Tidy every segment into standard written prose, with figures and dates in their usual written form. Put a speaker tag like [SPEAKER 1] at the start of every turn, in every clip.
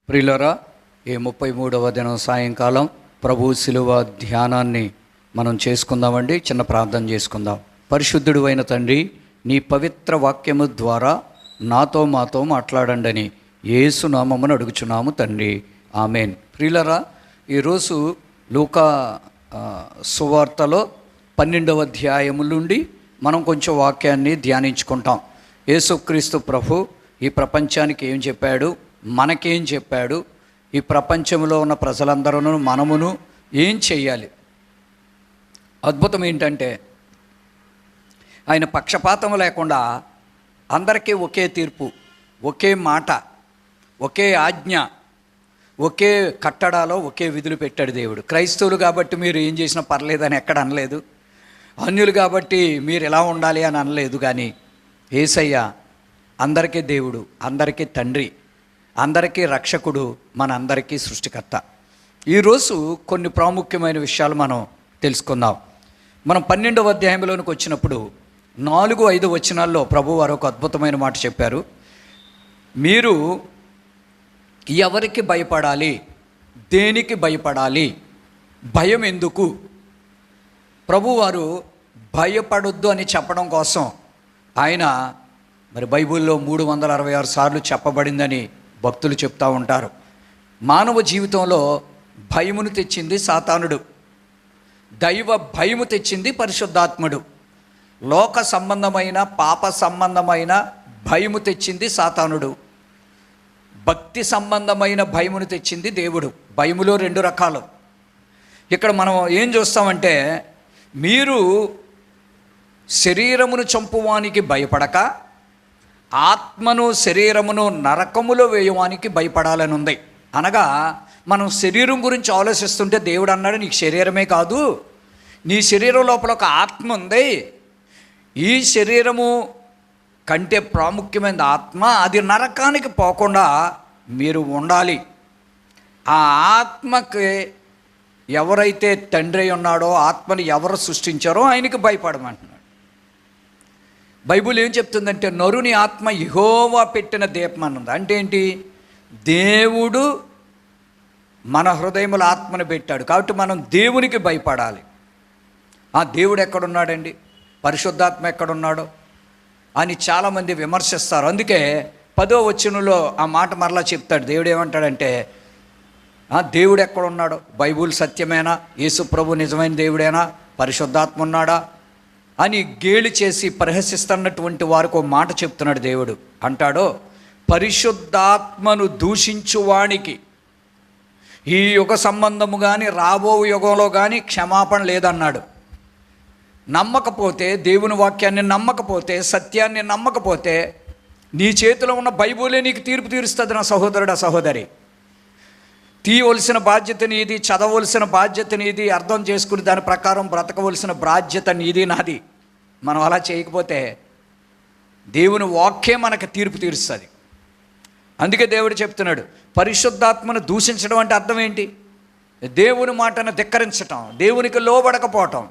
[SPEAKER 1] ప్రియులారా, ఈ 33వ దినం సాయంకాలం ప్రభు శిలువ ధ్యానాన్ని మనం చేసుకుందామండి. చిన్న ప్రార్థన చేసుకుందాం. పరిశుద్ధుడు అయిన తండ్రి, నీ పవిత్ర వాక్యము ద్వారా మాతో మాట్లాడండి అని యేసు నామమున అడుగుచున్నాము తండ్రి, ఆమెన్. ప్రియులారా, ఈరోజు లూకా సువార్తలో 12వ అధ్యాయము నుండి మనం కొంచెం వాక్యాన్ని ధ్యానించుకుంటాం. యేసుక్రీస్తు ప్రభు ఈ ప్రపంచానికి ఏం చెప్పాడు, మనకేం చెప్పాడు, ఈ ప్రపంచంలో ఉన్న ప్రజలందరూ మనమును ఏం చెయ్యాలి. అద్భుతం ఏంటంటే, ఆయన పక్షపాతం లేకుండా అందరికీ ఒకే తీర్పు, ఒకే మాట, ఒకే ఆజ్ఞ, ఒకే కట్టడాలో ఒకే విధులు పెట్టాడు దేవుడు. క్రైస్తవులు కాబట్టి మీరు ఏం చేసినా పర్లేదని ఎక్కడ అనలేదు, అన్యులు కాబట్టి మీరు ఎలా ఉండాలి అని అనలేదు. కానీ యేసయ్య అందరికీ దేవుడు, అందరికీ తండ్రి, అందరికీ రక్షకుడు, మన అందరికీ సృష్టికర్త. ఈరోజు కొన్ని ప్రాముఖ్యమైన విషయాలు మనం తెలుసుకుందాం. మనం 12వ అధ్యాయంలోనికి వచ్చినప్పుడు 4-5 వచనాల్లో ప్రభు వారు ఒక అద్భుతమైన మాట చెప్పారు. మీరు ఎవరికి భయపడాలి, దేనికి భయపడాలి, భయం ఎందుకు? ప్రభువారు భయపడొద్దు అని చెప్పడం కోసం ఆయన మరి బైబిల్లో 366 సార్లు చెప్పబడిందని భక్తులు చెప్తూ ఉంటారు. మానవ జీవితంలో భయమును తెచ్చింది సాతానుడు, దైవ భయము తెచ్చింది పరిశుద్ధాత్ముడు. లోక సంబంధమైన పాప సంబంధమైన భయము తెచ్చింది సాతానుడు, భక్తి సంబంధమైన భయమును తెచ్చింది దేవుడు. భయములో 2 రకాలు. ఇక్కడ మనం ఏం చూస్తామంటే, మీరు శరీరమును చంపువానికి భయపడక ఆత్మను శరీరమును నరకములో వేయవానికి భయపడాలని ఉంది. అనగా మనం శరీరం గురించి ఆలోచిస్తుంటే దేవుడు అన్నాడు, నీకు శరీరమే కాదు, నీ శరీరం లోపల ఒక ఆత్మ ఉంది. ఈ శరీరము కంటే ప్రాముఖ్యమైన ఆత్మ, అది నరకానికి పోకుండా మీరు ఉండాలి. ఆ ఆత్మకి ఎవరైతే తండ్రి ఉన్నాడో, ఆత్మని ఎవరు సృష్టించారో ఆయనకి భయపడమంటున్నాడు. బైబిల్ ఏం చెప్తుందంటే, నరుని ఆత్మ యెహోవా పెట్టిన దీపం అన్నది. అంటే ఏంటి? దేవుడు మన హృదయముల ఆత్మను పెట్టాడు కాబట్టి మనం దేవునికి భయపడాలి. ఆ దేవుడు ఎక్కడున్నాడండి, పరిశుద్ధాత్మ ఎక్కడున్నాడో అని చాలామంది విమర్శిస్తారు. అందుకే 10వ వచనంలో ఆ మాట మరలా చెప్తాడు. దేవుడు ఏమంటాడంటే, దేవుడు ఎక్కడున్నాడో, బైబిల్ సత్యమేనా, యేసు ప్రభు నిజమైన దేవుడేనా, పరిశుద్ధాత్మ ఉన్నాడా అని గేలి చేసి పరిహసిస్తున్నటువంటి వారికి ఒక మాట చెప్తున్నాడు దేవుడు. అంటాడో, పరిశుద్ధాత్మను దూషించువానికి ఈ యుగ సంబంధము కానీ రాబో యుగంలో కానీ క్షమాపణ లేదన్నాడు. నమ్మకపోతే, దేవుని వాక్యాన్ని నమ్మకపోతే, సత్యాన్ని నమ్మకపోతే, నీ చేతిలో ఉన్న బైబిలే నీకు తీర్పు తీరుస్తుంది. నా సహోదరుడు, సహోదరి, తీయవలసిన బాధ్యత నీది, చదవలసిన బాధ్యత నీది, అర్థం చేసుకుని దాని ప్రకారం బ్రతకవలసిన బాధ్యత నీది, నాది. మనం అలా చేయకపోతే దేవుని వాక్యే మనకు తీర్పు తీరుస్తుంది. అందుకే దేవుడు చెప్తున్నాడు, పరిశుద్ధాత్మను దూషించడం అంటే అర్థం ఏంటి? దేవుని మాటను ధిక్కరించటం, దేవునికి లోబడకపోవటం,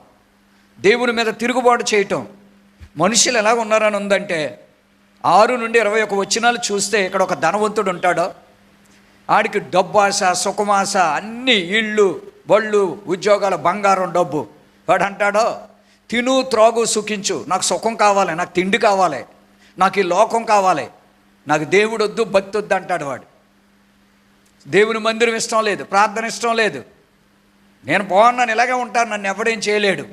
[SPEAKER 1] దేవుని మీద తిరుగుబాటు చేయటం. మనుషులు ఎలా ఉన్నారని ఉందంటే, 6-21 వచనాలు చూస్తే, ఇక్కడ ఒక ధనవంతుడు ఉంటాడో, ఆడికి డబ్బు ఆశ, సుఖమాశ, అన్ని ఇళ్ళు, బళ్ళు, ఉద్యోగాలు, బంగారం, డబ్బు. వాడు అంటాడో, తిను త్రాగు సుఖించు, నాకు సుఖం కావాలి, నాకు తిండి కావాలి, నాకు ఈ లోకం కావాలి, నాకు దేవుడు వద్దు, భక్తి వద్దు అంటాడు వాడు. దేవుని మందిరం ఇష్టం లేదు, ప్రార్థన ఇష్టం లేదు, నేను బాగున్నాను, ఇలాగే ఉంటాను, నన్ను ఎవడేం చేయలేడు.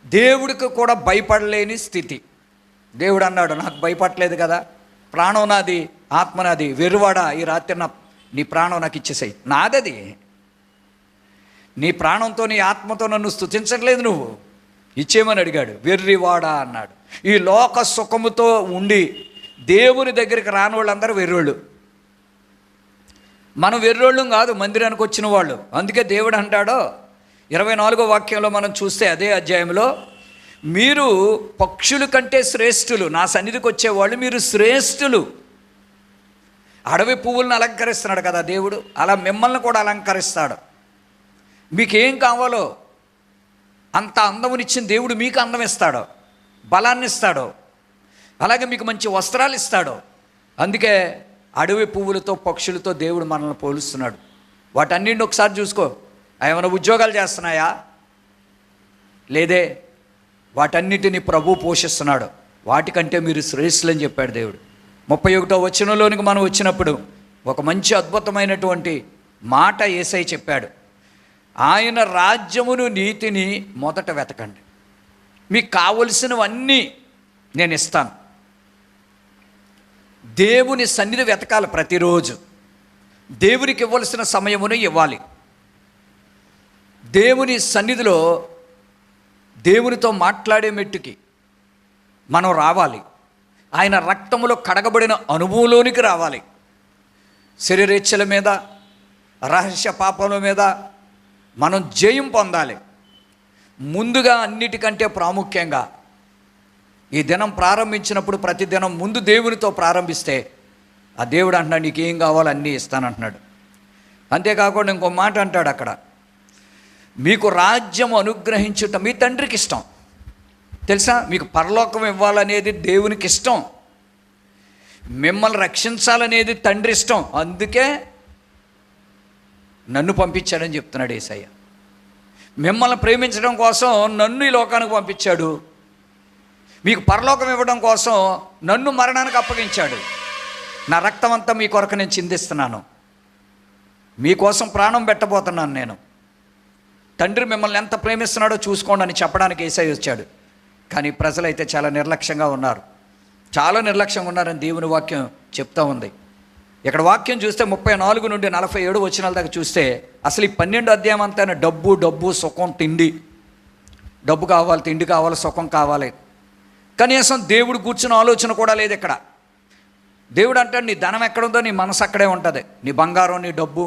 [SPEAKER 1] దేవుడికి కూడా భయపడలేని స్థితి. దేవుడు అన్నాడు, నాకు భయపడలేదు కదా, ప్రాణం నాది, ఆత్మ నాది, వెర్రివాడా, ఈ రాత్రి నీ ప్రాణం నాకు ఇచ్చేసాయి, నాదది. నీ ప్రాణంతో నీ ఆత్మతో నన్ను స్తుతించట్లేదు, నువ్వు ఇచ్చేయమని అడిగాడు. వెర్రివాడా అన్నాడు. ఈ లోక సుఖముతో ఉండి దేవుని దగ్గరికి రాని వాళ్ళందరూ వెర్రోళ్ళు. మనం వెర్రోళ్ళం కాదు, మందిరానికి వచ్చిన వాళ్ళు. అందుకే దేవుడు అంటాడో, 24వ వాక్యంలో మనం చూస్తే అదే అధ్యాయంలో, మీరు పక్షుల కంటే శ్రేష్ఠులు, నా సన్నిధికి వచ్చేవాళ్ళు మీరు శ్రేష్ఠులు. అడవి పువ్వులను అలంకరిస్తున్నాడు కదా దేవుడు, అలా మిమ్మల్ని కూడా అలంకరిస్తాడు. మీకేం కావాలో అంత అందమునిచ్చిన దేవుడు మీకు అందం ఇస్తాడు, బలాన్ని ఇస్తాడు, అలాగే మీకు మంచి వస్త్రాలు ఇస్తాడు. అందుకే అడవి పువ్వులతో, పక్షులతో దేవుడు మనల్ని పోలుస్తున్నాడు. వాటన్నింటిని ఒకసారి చూసుకో. ఏమైనా ఉద్యోగాలు చేస్తున్నాయా? లేదే. వాటన్నిటిని ప్రభు పోషిస్తున్నాడు. వాటికంటే మీరు శ్రేష్ఠులని చెప్పాడు దేవుడు. 31వ వచనంలోనికి మనం వచ్చినప్పుడు ఒక మంచి అద్భుతమైనటువంటి మాట యేసయ్య చెప్పాడు. ఆయన రాజ్యమును, నీతిని మొదట వెతకండి, మీకు కావలసినవన్నీ నేను ఇస్తాను. దేవుని సన్నిధి వెతకాలి. ప్రతిరోజు దేవునికి ఇవ్వాల్సిన సమయమును ఇవ్వాలి. దేవుని సన్నిధిలో దేవునితో మాట్లాడే మెట్టుకి మనం రావాలి. ఆయన రక్తములో కడగబడిన అనుభవంలోనికి రావాలి. శరీరేచ్ఛల మీద, రహస్య పాపముల మీద మనం జయం పొందాలి. ముందుగా అన్నిటికంటే ప్రాముఖ్యంగా ఈ దినం ప్రారంభించినప్పుడు ప్రతి దినం ముందు దేవునితో ప్రారంభిస్తే ఆ దేవుడు అంటున్నాడు, నీకేం కావాలో అన్నీ ఇస్తానంటున్నాడు. అంతేకాకుండా ఇంకో మాట అంటాడు అక్కడ, మీకు రాజ్యం అనుగ్రహించుట మీ తండ్రికి ఇష్టం. తెలుసా, మీకు పరలోకం ఇవ్వాలనేది దేవునికి ఇష్టం. మిమ్మల్ని రక్షించాలనేది తండ్రి ఇష్టం. అందుకే నన్ను పంపించాడని చెప్తున్నాడు యేసయ్య. మిమ్మల్ని ప్రేమించడం కోసం నన్ను ఈ లోకానికి పంపించాడు. మీకు పరలోకం ఇవ్వడం కోసం నన్ను మరణానికి అప్పగించాడు. నా రక్తం అంతా మీ కొరకు నేను చిందిస్తున్నాను, మీకోసం ప్రాణం పెట్టబోతున్నాను నేను. తండ్రి మిమ్మల్ని ఎంత ప్రేమిస్తున్నాడో చూసుకోండి అని చెప్పడానికి యేసయ్య వచ్చాడు. కానీ ప్రజలైతే చాలా నిర్లక్ష్యంగా ఉన్నారు, చాలా నిర్లక్ష్యంగా ఉన్నారని దేవుని వాక్యం చెప్తా ఉంది. ఇక్కడ వాక్యం చూస్తే 34 నుండి 47 వచనాల దాకా చూస్తే అసలు ఈ 12 అధ్యాయం అంతా డబ్బు, డబ్బు, సుఖం, తిండి. డబ్బు కావాలి, తిండి కావాలి, సుఖం కావాలి. కనీసం దేవుడు కూర్చున్న ఆలోచన కూడా లేదు ఇక్కడ. దేవుడు అంటాడు, నీ ధనం ఎక్కడుందో నీ మనసు అక్కడే ఉంటుంది. నీ బంగారం, నీ డబ్బు,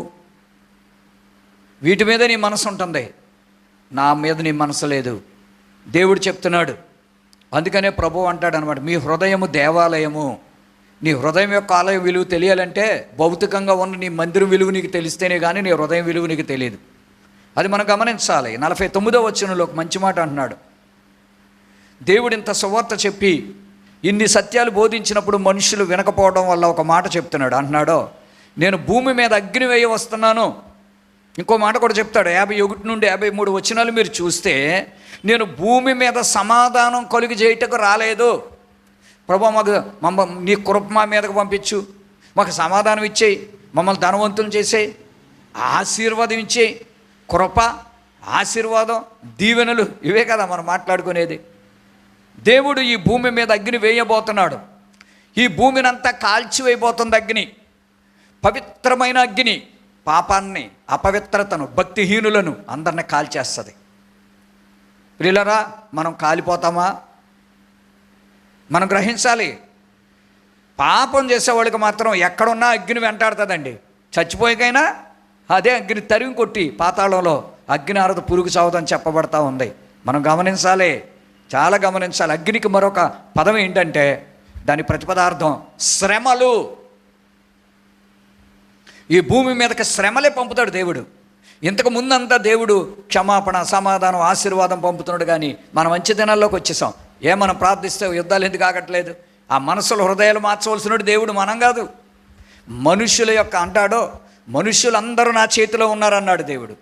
[SPEAKER 1] వీటి మీద నీ మనసు ఉంటుంది, నా మీద నీ మనసు లేదు. దేవుడు చెప్తున్నాడు. అందుకనే ప్రభువు అంటాడు అనమాట, మీ హృదయము దేవాలయము. నీ హృదయం యొక్క ఆలయం విలువ తెలియాలంటే భౌతికంగా ఉన్న నీ మందిరం విలువ నీకు తెలిస్తేనే కానీ నీ హృదయం విలువ నీకు తెలియదు. అది మనం గమనించాలి. 49వ వచనంలో ఒక మంచి మాట అంటున్నాడు. దేవుడు ఇంత సువార్త చెప్పి ఇన్ని సత్యాలు బోధించినప్పుడు మనుషులు వినకపోవడం వల్ల ఒక మాట చెప్తున్నాడు. అంటున్నాడు, నేను భూమి మీద అగ్ని వేయ వస్తున్నాను. ఇంకో మాట కూడా చెప్తాడు. 51 నుండి 53 వచనాలు మీరు చూస్తే, నేను భూమి మీద సమాధానం కలుగు చేయటకు రాలేదు. ప్రభు, నీ కృప మా మీదకు పంపించు, మాకు సమాధానం ఇచ్చేయి, మమ్మల్ని ధనవంతులు చేసేయి, ఆశీర్వాదం ఇచ్చేయి. కృప, ఆశీర్వాదం, దీవెనలు, ఇవే కదా మనం మాట్లాడుకునేది. దేవుడు ఈ భూమి మీద అగ్ని వేయబోతున్నాడు. ఈ భూమిని అంతా కాల్చివేయబోతుంది అగ్ని. పవిత్రమైన అగ్ని పాపాన్ని, అపవిత్రతను, భక్తిహీనులను అందరిని కాల్చేస్తుంది. ప్రియులరా, మనం కాలిపోతామా? మనం గ్రహించాలి. పాపం చేసేవాళ్ళకి మాత్రం ఎక్కడున్నా అగ్ని వెంటాడుతుందండి. చచ్చిపోయికైనా అదే అగ్ని తరిమి కొట్టి పాతాళంలో అగ్ని ఆరదు, పురుగు చావదని చెప్పబడతా ఉంది. మనం గమనించాలి, చాలా గమనించాలి. అగ్నికి మరొక పదం ఏంటంటే దాని ప్రతిపదార్థం శ్రమలు. ఈ భూమి మీదకి శ్రమలే పంపుతాడు దేవుడు. ఇంతకు ముందంతా దేవుడు క్షమాపణ, సమాధానం, ఆశీర్వాదం పంపుతున్నాడు. కానీ మనం మంచి దినాల్లోకి వచ్చేసాం. మనం ప్రార్థిస్తే యుద్ధాలు ఎందుకు ఆగట్లేదు? ఆ మనసుల హృదయాలు మార్చవలసినడు దేవుడు, మనం కాదు. మనుషుల యొక్క అంటాడో, మనుషులందరూ నా చేతిలో ఉన్నారన్నాడు దేవుడు.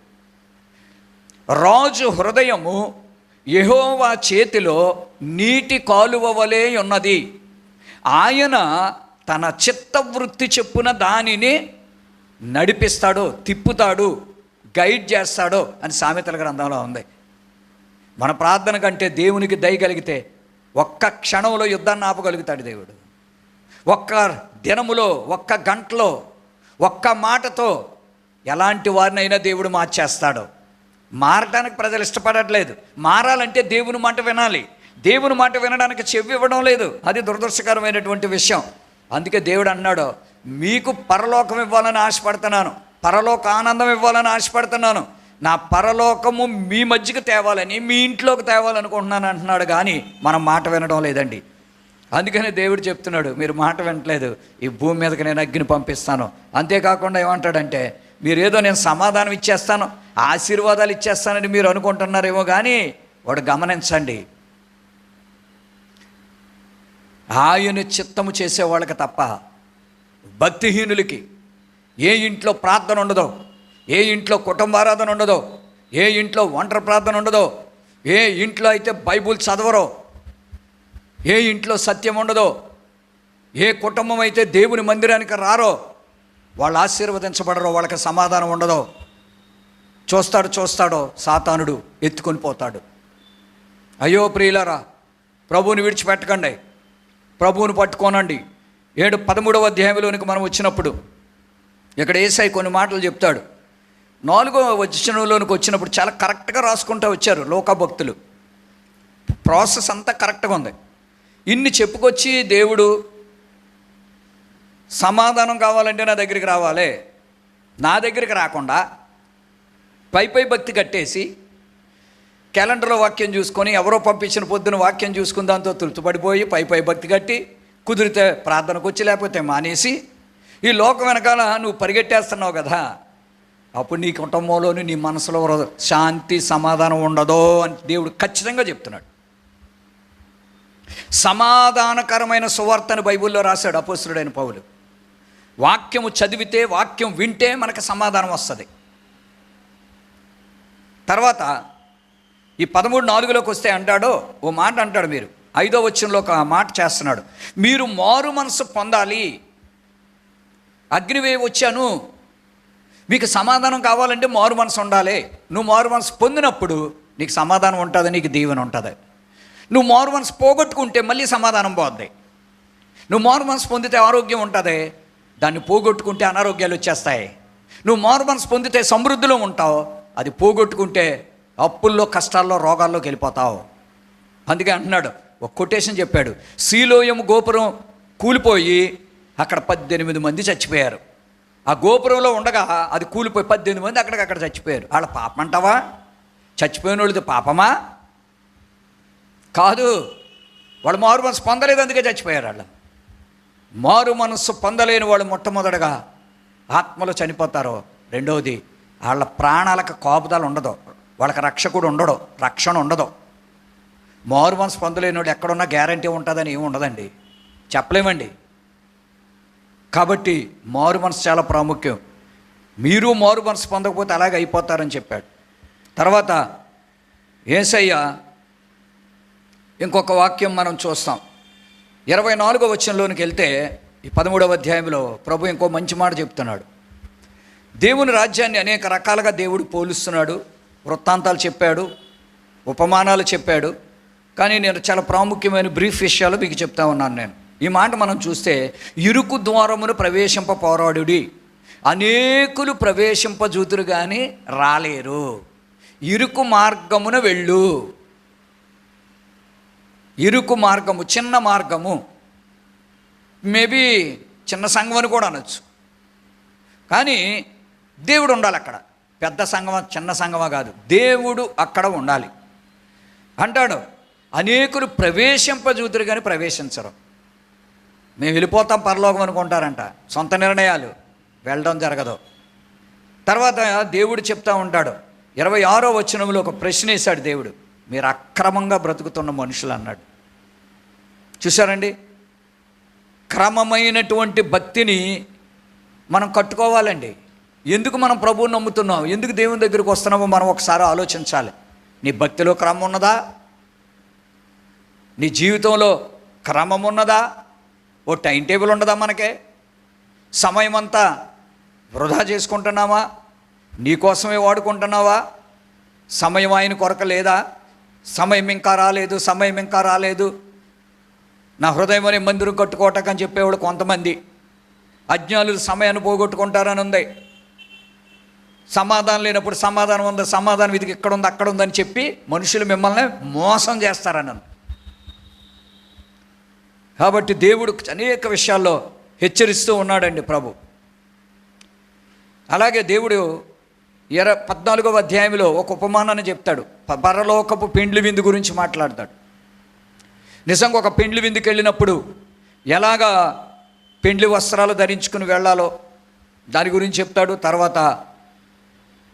[SPEAKER 1] రాజు హృదయము యెహోవా చేతిలో నీటి కాలువ వలె ఉన్నది. ఆయన తన చిత్తవృత్తి చెప్పున దానిని నడిపిస్తాడు, తిప్పుతాడు, గైడ్ చేస్తాడు అని సామెతల గ్రంథంలో ఉంది. మన ప్రార్థన కంటే దేవునికి దయ కలిగితే ఒక్క క్షణంలో యుద్ధాన్ని ఆపగలుగుతాడు దేవుడు. ఒక్క దినములో, ఒక్క గంటలో, ఒక్క మాటతో ఎలాంటి వారినైనా దేవుడు మార్చేస్తాడు. మారటానికి ప్రజలు ఇష్టపడట్లేదు. మారాలంటే దేవుని మాట వినాలి. దేవుని మాట వినడానికి చెవి ఇవ్వడం లేదు. అది దురదృష్టకరమైనటువంటి విషయం. అందుకే దేవుడు అన్నాడు, మీకు పరలోకం ఇవ్వాలని ఆశపడుతున్నాను, పరలోక ఆనందం ఇవ్వాలని ఆశపడుతున్నాను, నా పరలోకము మీ మధ్యకి తేవాలని, మీ ఇంట్లోకి తేవాలనుకుంటున్నాను అంటున్నాడు. కానీ మనం మాట వినడం లేదండి. అందుకనే దేవుడు చెప్తున్నాడు, మీరు మాట వినట్లేదు, ఈ భూమి మీదకి నేను అగ్ని పంపిస్తాను. అంతేకాకుండా ఏమంటాడంటే, మీరేదో నేను సమాధానం ఇచ్చేస్తాను, ఆశీర్వాదాలు ఇచ్చేస్తానని మీరు అనుకుంటున్నారేమో, కానీ వాడు గమనించండి, ఆయన చిత్తము చేసే వాళ్ళకి తప్ప భక్తిహీనులకి, ఏ ఇంట్లో ప్రార్థన ఉండదో, ఏ ఇంట్లో కుటుంబారాధన ఉండదో, ఏ ఇంట్లో ఒంటరి ప్రార్థన ఉండదో, ఏ ఇంట్లో అయితే బైబుల్ చదవరో, ఏ ఇంట్లో సత్యం ఉండదో, ఏ కుటుంబం అయితే దేవుని మందిరానికి రారో, వాళ్ళు ఆశీర్వదించబడరో, వాళ్ళకి సమాధానం ఉండదో. చూస్తాడో సాతానుడు ఎత్తుకొని పోతాడు. అయ్యో ప్రియులారా, ప్రభువుని విడిచిపెట్టకండి, ప్రభువుని పట్టుకోనండి. 13వ అధ్యాయంలోనికి మనం వచ్చినప్పుడు ఇక్కడ యేసయ్య కొన్ని మాటలు చెప్తాడు. 4వ వచనంలోనికి వచ్చినప్పుడు చాలా కరెక్ట్గా రాసుకుంటూ వచ్చారు లోక భక్తులు. ప్రాసెస్ అంతా కరెక్ట్గా ఉంది. ఇన్ని చెప్పుకొచ్చి దేవుడు సమాధానం కావాలంటే నా దగ్గరికి రావాలి, నా దగ్గరికి రాకుండా పై భక్తి కట్టేసి క్యాలెండర్లో వాక్యం చూసుకొని, ఎవరో పంపించిన పొద్దున వాక్యం చూసుకుని దాంతో తృప్తిపడిపోయి పై భక్తి కట్టి, కుదిరితే ప్రార్థనకు వచ్చి లేకపోతే మానేసి ఈ లోకం వెనకాల నువ్వు పరిగెట్టేస్తున్నావు కదా, అప్పుడు నీ కుటుంబంలోని నీ మనసులో శాంతి సమాధానం ఉండదో అని దేవుడు ఖచ్చితంగా చెప్తున్నాడు. సమాధానకరమైన సువార్తని బైబిల్లో రాశాడు అపోస్తలుడైన పౌలు. వాక్యము చదివితే, వాక్యం వింటే మనకు సమాధానం వస్తుంది. తర్వాత ఈ 13:4లోకి వస్తే అంటాడో ఓ మాట అంటాడు, మీరు 5వ వచనంలో ఒక మాట చేస్తున్నాడు, మీరు మారు మనసు పొందాలి. అగ్నివేవి వచ్చాను, మీకు సమాధానం కావాలంటే మారు మనసు ఉండాలి. నువ్వు మారు మనసు పొందినప్పుడు నీకు సమాధానం ఉంటుంది, నీకు దీవెన ఉంటుంది. నువ్వు మారు మనసు పోగొట్టుకుంటే మళ్ళీ సమాధానం పోద్ది. నువ్వు మారు మనసు పొందితే ఆరోగ్యం ఉంటుంది, దాన్ని పోగొట్టుకుంటే అనారోగ్యాలు వచ్చేస్తాయి. నువ్వు మారు మనసు పొందితే సమృద్ధిలో ఉంటావు, అది పోగొట్టుకుంటే అప్పుల్లో, కష్టాల్లో, రోగాల్లోకి వెళ్ళిపోతావు. అందుకే అంటున్నాడు, ఒక కొటేషన్ చెప్పాడు, సీలోయము గోపురం కూలిపోయి అక్కడ 18 మంది చచ్చిపోయారు. ఆ గోపురంలో ఉండగా అది కూలిపోయి 18 మంది అక్కడికక్కడ చచ్చిపోయారు. వాళ్ళ పాపం అంటావా? చచ్చిపోయిన వాళ్ళది పాపమా? కాదు, వాళ్ళు మారు మనసు పొందలేదు, అందుకే చచ్చిపోయారు. వాళ్ళు మారు మనస్సు పొందలేని వాళ్ళు మొట్టమొదటగా ఆత్మలో చనిపోతారు. రెండవది, వాళ్ళ ప్రాణాలకు కాపుదల ఉండదు, వాళ్ళకి రక్షకుడు ఉండడు, రక్షణ ఉండదు. మారు మనసు పొందలేని వాడు ఎక్కడున్నా గ్యారంటీ ఉంటుందని ఏమి ఉండదండి, చెప్పలేమండి. కాబట్టి మారు మనసు చాలా ప్రాముఖ్యం. మీరు మారు మనసు పొందకపోతే అలాగే అయిపోతారని చెప్పాడు. తర్వాత యేసయ్య ఇంకొక వాక్యం మనం చూస్తాం. 24వ వచనంలోనికి వెళ్తే ఈ 13వ అధ్యాయంలో ప్రభు ఇంకో మంచి మాట చెప్తున్నాడు. దేవుని రాజ్యాన్ని అనేక రకాలుగా దేవుడు పోలుస్తున్నాడు, వృత్తాంతాలు చెప్పాడు, ఉపమానాలు చెప్పాడు. కానీ నేను చాలా ప్రాముఖ్యమైన బ్రీఫ్ విషయాలు మీకు చెప్తా ఉన్నాను. నేను ఈ మాట మనం చూస్తే, ఇరుకు ద్వారమును ప్రవేశింప పోరాడుడి, అనేకులు ప్రవేశింపజూతురు కానీ రాలేరు. ఇరుకు మార్గమున వెళ్ళు. ఇరుకు మార్గము, చిన్న మార్గము, మేబీ చిన్న సంఘం అని కూడా అనొచ్చు. కానీ దేవుడు ఉండాలి అక్కడ. పెద్ద సంఘమా చిన్న సంఘమా కాదు, దేవుడు అక్కడ ఉండాలి. అంటాడు, అనేకులు ప్రవేశింపజూతురు కానీ ప్రవేశించరు. మేము వెళ్ళిపోతాం పరలోకం అనుకుంటారంట, సొంత నిర్ణయాలు, వెళ్ళడం జరగదు. తర్వాత దేవుడు చెప్తా ఉంటాడు, 26వ వచనంలో ఒక ప్రశ్న వేశాడు దేవుడు, మీరు అక్రమంగా బ్రతుకుతున్న మనుషులు అన్నాడు. చూసారండి, క్రమమైనటువంటి భక్తిని మనం కట్టుకోవాలండి. ఎందుకు మనం ప్రభువుని నమ్ముతున్నాం, ఎందుకు దేవుని దగ్గరికి వస్తున్నామో మనం ఒకసారి ఆలోచించాలి. నీ భక్తిలో క్రమం ఉన్నదా? నీ జీవితంలో క్రమం ఉన్నదా? ఓ టైం టేబుల్ ఉండదా? మనకే సమయం అంతా వృధా చేసుకుంటున్నావా? నీకోసమే వాడుకుంటున్నావా? సమయం ఆయన కొరక లేదా? సమయం ఇంకా రాలేదు, సమయం ఇంకా రాలేదు, నా హృదయం అనే మందిరం కట్టుకోవటాకని చెప్పేవాడు కొంతమంది. అజ్ఞానులు సమయాన్ని పోగొట్టుకుంటారని ఉంది. సమాధానం లేనప్పుడు సమాధానం ఉంది, సమాధానం ఇది ఇక్కడ ఉంది అక్కడ ఉందని చెప్పి మనుషులు మిమ్మల్ని మోసం చేస్తారని. కాబట్టి దేవుడు అనేక విషయాల్లో హెచ్చరిస్తూ ఉన్నాడండి ప్రభు. అలాగే దేవుడు 14వ అధ్యాయంలో ఒక ఉపమానాన్ని చెప్తాడు. పరలోకపు పెండ్లి విందు గురించి మాట్లాడతాడు. నిజంగా ఒక పెండ్లి విందుకి వెళ్ళినప్పుడు ఎలాగా పెండ్లి వస్త్రాలు ధరించుకుని వెళ్ళాలో దాని గురించి చెప్తాడు. తర్వాత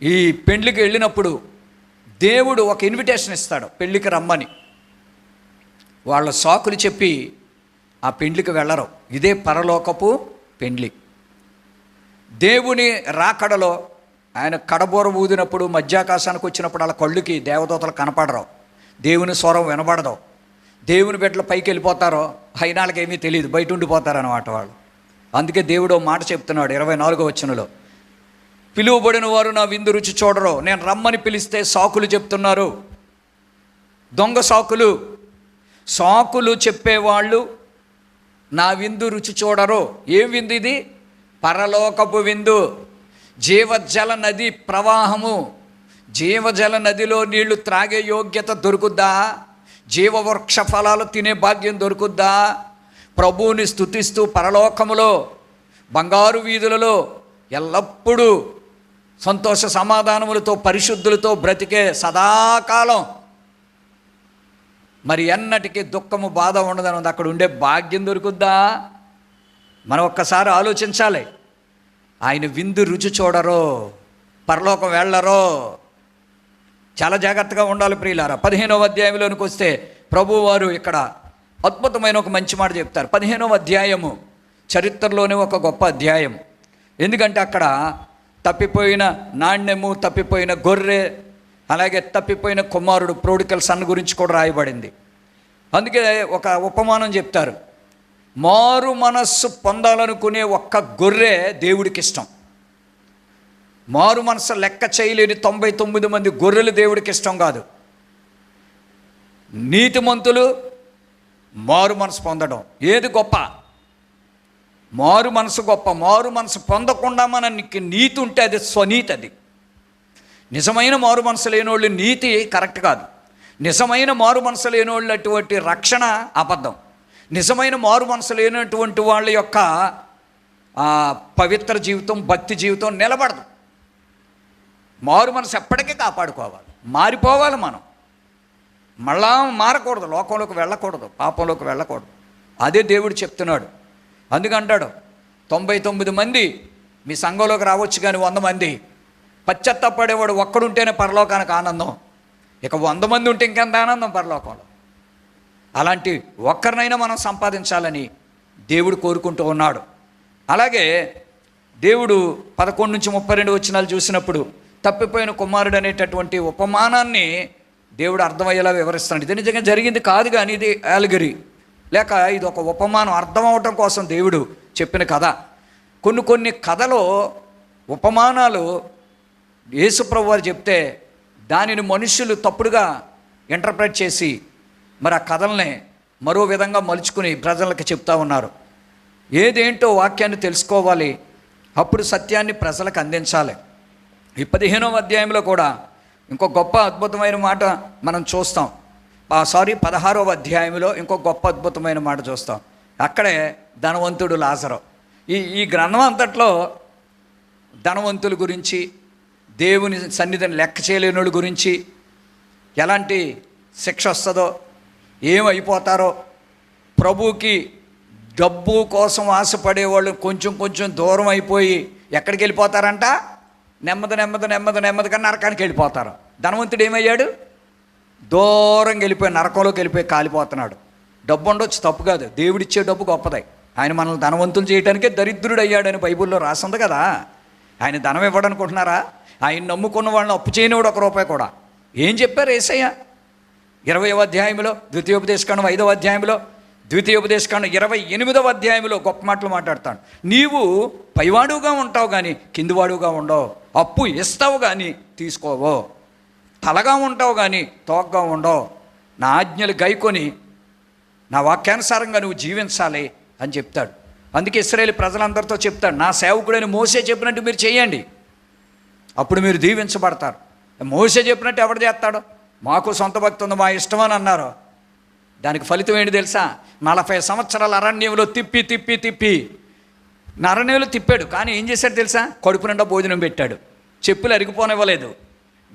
[SPEAKER 1] ఈ పెండ్లికి వెళ్ళినప్పుడు దేవుడు ఒక ఇన్విటేషన్ ఇస్తాడు, పెళ్ళికి రమ్మని. వాళ్ళ సాకులు చెప్పి ఆ పెండ్లికి వెళ్ళరు. ఇదే పరలోకపు పెండ్లి. దేవుని రాకడలో ఆయన కడబోర ఊదినప్పుడు మధ్యాకాశానికి వచ్చినప్పుడు అలా కళ్ళుకి దేవదూతలు కనపడరు, దేవుని స్వరం వినబడదు, దేవుని బిడ్డలు పైకి వెళ్ళిపోతారో అయినాళ్ళకి ఏమీ తెలియదు, బయట ఉండిపోతారు అన్నమాట వాళ్ళు. అందుకే దేవుడు మాట చెప్తున్నాడు 24వ వచనంలో, పిలువబడిన వారు నా విందు రుచి చూడరు. నేను రమ్మని పిలిస్తే సాకులు చెప్తున్నారు, దొంగ సాకులు. సాకులు చెప్పేవాళ్ళు నా విందు రుచి చూడరు. ఏం విందు ఇది? పరలోకపు విందు, జీవజల నది ప్రవాహము. జీవజల నదిలో నీళ్లు త్రాగే యోగ్యత దొరుకుద్దా? జీవవృక్ష ఫలాలు తినే భాగ్యం దొరుకుద్దా? ప్రభువుని స్తుతిస్తూ పరలోకములో బంగారు వీధులలో ఎల్లప్పుడూ సంతోష సమాధానములతో పరిశుద్ధులతో బ్రతికే సదాకాలం మరి ఎన్నటికీ దుఃఖము బాధ ఉండదని ఉంది. అక్కడ ఉండే భాగ్యం దొరుకుద్దా? మనం ఒక్కసారి ఆలోచించాలి. ఆయన విందు రుచి చూడరు, పరలోకం వెళ్ళరో. చాలా జాగ్రత్తగా ఉండాలి ప్రియులారా. 15వ అధ్యాయంలోనికి వస్తే ప్రభువారు ఇక్కడ అద్భుతమైన ఒక మంచి మాట చెప్తారు. 15వ అధ్యాయము చరిత్రలోనే ఒక గొప్ప అధ్యాయం. ఎందుకంటే అక్కడ తప్పిపోయిన నాణ్యము, తప్పిపోయిన గొర్రె, అలాగే తప్పిపోయిన కుమారుడు ప్రోడికల్ సన్ గురించి కూడా రాయబడింది. అందుకే ఒక ఉపమానం చెప్తారు. మారు మనస్సు పొందాలనుకునే ఒక్క గొర్రె దేవుడికి ఇష్టం. మారు మనస్సు లెక్క చేయలేని 99 మంది గొర్రెలు దేవుడికి ఇష్టం కాదు. నీతిమంతులు మారు మనసు పొందడం ఏది గొప్ప? మారు మనసు గొప్ప. మారు మనసు పొందకుండా మనకి నీతి ఉంటే అది స్వనీతి. అది నిజమైన మారు మనసు లేనోళ్ళు నీతి కరెక్ట్ కాదు. నిజమైన మారు మనసు లేనోళ్ళు అటువంటి రక్షణ అబద్ధం. నిజమైన మారు మనసు లేనటువంటి వాళ్ళ యొక్క పవిత్ర జీవితం, భక్తి జీవితం నిలబడదు. మారు మనసు ఎప్పటికీ కాపాడుకోవాలి. మారిపోవాలి మనం. మళ్ళా మారకూడదు, లోకంలోకి వెళ్ళకూడదు, పాపంలోకి వెళ్ళకూడదు. అదే దేవుడు చెప్తున్నాడు. అందుకంటాడు 99 మంది మీ సంఘంలోకి రావచ్చు, కానీ 100 మంది పశ్చాత్తాపడేవాడు ఒక్కడుంటేనే పరలోకానికి ఆనందం. ఇక 100 మంది ఉంటే ఇంకెంత ఆనందం పరలోకంలో. అలాంటి ఒక్కరినైనా మనం సంపాదించాలని దేవుడు కోరుకుంటూ ఉన్నాడు. అలాగే దేవుడు 11 నుంచి 32 వచనాలు చూసినప్పుడు తప్పిపోయిన కుమారుడు అనేటటువంటి ఉపమానాన్ని దేవుడు అర్థమయ్యేలా వివరిస్తున్నాడు. ఇది నిజంగా జరిగింది కాదు, కానీ ఇది యాలగరి లేక ఇది ఒక ఉపమానం, అర్థం అవటం కోసం దేవుడు చెప్పిన కథ. కొన్ని కథలో ఉపమానాలు యేసుప్రభు వారు చెప్తే దానిని మనుషులు తప్పుడుగా ఇంటర్ప్రెట్ చేసి మరి ఆ కథల్ని మరో విధంగా మలుచుకుని ప్రజలకు చెప్తా ఉన్నారు. ఏదేంటో వాక్యాన్ని తెలుసుకోవాలి, అప్పుడు సత్యాన్ని ప్రజలకు అందించాలి. ఈ 15వ అధ్యాయంలో కూడా ఇంకో గొప్ప అద్భుతమైన మాట మనం చూస్తాం. 16వ అధ్యాయంలో ఇంకో గొప్ప అద్భుతమైన మాట చూస్తాం. అక్కడే ధనవంతుడు లాజరు. ఈ గ్రంథం అంతట్లో ధనవంతుల గురించి, దేవుని సన్నిధిని లెక్క చేయలేనుడి గురించి, ఎలాంటి శిక్ష వస్తుందో, ఏమైపోతారో, ప్రభువుకి డబ్బు కోసం ఆశపడేవాళ్ళు కొంచెం దూరం అయిపోయి ఎక్కడికి వెళ్ళిపోతారంట? నెమ్మదిగా నరకానికి వెళ్ళిపోతారు. ధనవంతుడు ఏమయ్యాడు? దూరంగా వెళ్ళిపోయి నరకంలోకి వెళ్ళిపోయి కాలిపోతున్నాడు. డబ్బు ఉండొచ్చు, తప్పు కాదు. దేవుడిచ్చే డబ్బు గొప్పది. ఆయన మనల్ని ధనవంతులు చేయడానికే దరిద్రుడు అయ్యాడని బైబిల్లో రాసింది కదా. ఆయన ధనం ఇవ్వడనుకుంటున్నారా? ఆయన నమ్ముకున్న వాళ్ళని అప్పు చేయనివాడు 1 రూపాయి కూడా. ఏం చెప్పారు యేసయ్య? 20వ అధ్యాయంలో, ద్వితీయోపదేశకాండం 5వ అధ్యాయంలో, ద్వితీయోపదేశకాండం 28వ అధ్యాయంలో గొప్ప మాటలు మాట్లాడతాడు. నీవు పైవాడుగా ఉంటావు కానీ కిందివాడుగా ఉండవు. అప్పు ఇస్తావు కానీ తీసుకోవో. తలగా ఉంటావు కానీ తోకగా ఉండవు. నా ఆజ్ఞలు గైకొని నా వాక్యానుసారంగా నువ్వు జీవించాలి అని చెప్తాడు. అందుకే ఇశ్రాయేలు ప్రజలందరితో చెప్తాడు, నా సేవకుడైన మోసే చెప్పినట్టు మీరు చేయండి, అప్పుడు మీరు దీవించబడతారు. మోసే చెప్పినట్టు ఎవడు చేస్తాడు? మాకు సొంత భక్తి ఉంది, మా ఇష్టమని అన్నారు. దానికి ఫలితం ఏంటి తెలుసా? 40 సంవత్సరాల అరణ్యంలో తిప్పి అరణ్యంలో తిప్పాడు. కానీ ఏం చేశాడు తెలుసా? కడుపు నిండా భోజనం పెట్టాడు. చెప్పులు అరిగిపోనివ్వలేదు,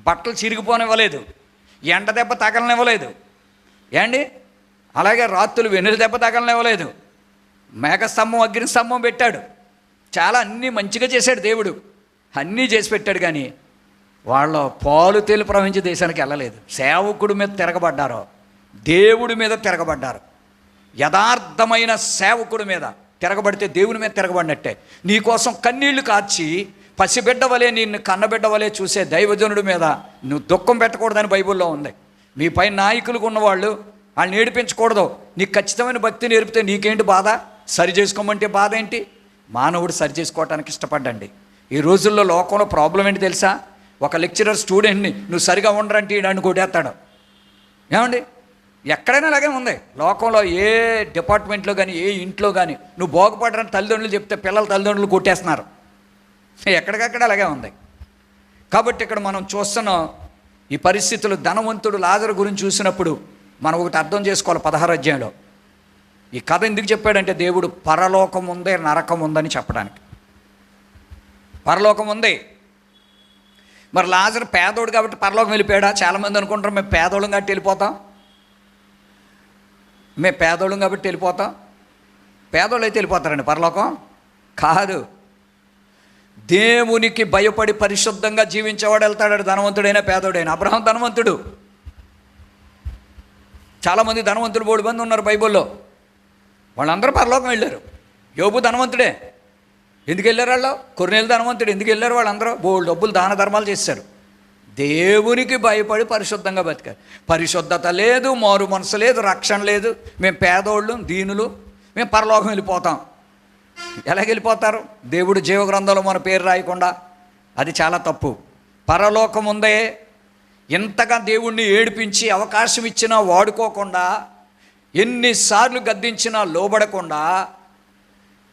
[SPEAKER 1] బట్టలు చిరిగిపోనివ్వలేదు, ఎండ దెబ్బ తగలనివ్వలేదు. ఏండి? అలాగే రాత్రులు వెన్నెల దెబ్బ తగలనివ్వలేదు. మేఘస్తంభం, అగ్నిస్తంభం పెట్టాడు. చాలా అన్నీ మంచిగా చేశాడు దేవుడు, అన్నీ చేసి పెట్టాడు. కానీ వాళ్ళ పాలు తేలి ప్రవహించే దేశానికి వెళ్ళలేదు. సేవకుడి మీద తిరగబడ్డారు, దేవుడి మీద తిరగబడ్డారు. యథార్థమైన సేవకుడి మీద తిరగబడితే దేవుని మీద తిరగబడినట్టే. నీకోసం కన్నీళ్లు కార్చి పసిబిడ్డ వలె నిన్ను కన్నబిడ్డ వలె చూసే దైవజనుడి మీద నువ్వు దుఃఖం పెట్టకూడదని బైబిల్లో ఉంది. మీ పై నాయకులకు ఉన్నవాళ్ళు వాళ్ళని ఏడిపించకూడదు. నీకు ఖచ్చితమైన భక్తి నేర్పితే నీకేంటి బాధ? సరి చేసుకోమంటే బాధ ఏంటి? మానవుడు సరి చేసుకోవటానికి ఇష్టపడ్డండి. ఈ రోజుల్లో లోకంలో ప్రాబ్లం ఏంటి తెలుసా? ఒక లెక్చరర్ స్టూడెంట్ని నువ్వు సరిగా ఉండరంటే నన్ను కొట్టేస్తాడు. ఏమండి, ఎక్కడైనా అలాగే ఉంది లోకంలో. ఏ డిపార్ట్మెంట్లో కానీ ఏ ఇంట్లో కానీ నువ్వు బాగుపడరని తల్లిదండ్రులు చెప్తే పిల్లల తల్లిదండ్రులు కొట్టేస్తున్నారు. ఎక్కడికక్కడ అలాగే ఉంది. కాబట్టి ఇక్కడ మనం చూస్తున్నాం ఈ పరిస్థితులు. ధనవంతుడు లాజరు గురించి చూసినప్పుడు మనం ఒకటి అర్థం చేసుకోవాలి. 16వ అధ్యాయంలో ఈ కథ ఎందుకు చెప్పాడంటే దేవుడు పరలోకం ఉందే నరకం ఉందని చెప్పడానికి. పరలోకం ఉంది. మరి లాజరు పేదోడు కాబట్టి పరలోకం వెళ్ళిపోయాడా? చాలామంది అనుకుంటారు మేము పేదోళం కాబట్టి వెళ్ళిపోతాం, మేము పేదోళం కాబట్టి వెళ్ళిపోతాం. పేదోళ్ళు అయితే వెళ్ళిపోతారండి పరలోకం? కాదు. దేవునికి భయపడి పరిశుద్ధంగా జీవించేవాడు వెళ్తాడు, ధనవంతుడైనా పేదోడైనా. అబ్రహాం ధనవంతుడు. చాలామంది ధనవంతులు 3 మంది ఉన్నారు బైబిల్లో. వాళ్ళందరూ పరలోకం వెళ్ళారు. యోబు ధనవంతుడే. ఎందుకు వెళ్ళారు వాళ్ళు? కొర్నేలు ధనవంతుడు. ఎందుకు వెళ్ళారు వాళ్ళందరూ? బోల్డ్ డబ్బులు దాన ధర్మాలు చేశారు. దేవునికి భయపడి పరిశుద్ధంగా బతికారు. పరిశుద్ధత లేదు, మారు మనసు లేదు, రక్షణ లేదు. మేము పేదోళ్ళు, దీనులు, మేము పరలోకం వెళ్ళిపోతాం. ఎలాగెళ్ళిపోతారు? దేవుడు జీవగ్రంథంలో మన పేరు రాయకుండా. అది చాలా తప్పు. పరలోకం ఉందే. ఎంతగా దేవుణ్ణి ఏడిపించి అవకాశం ఇచ్చినా వాడుకోకుండా, ఎన్నిసార్లు గద్దించినా లోబడకుండా,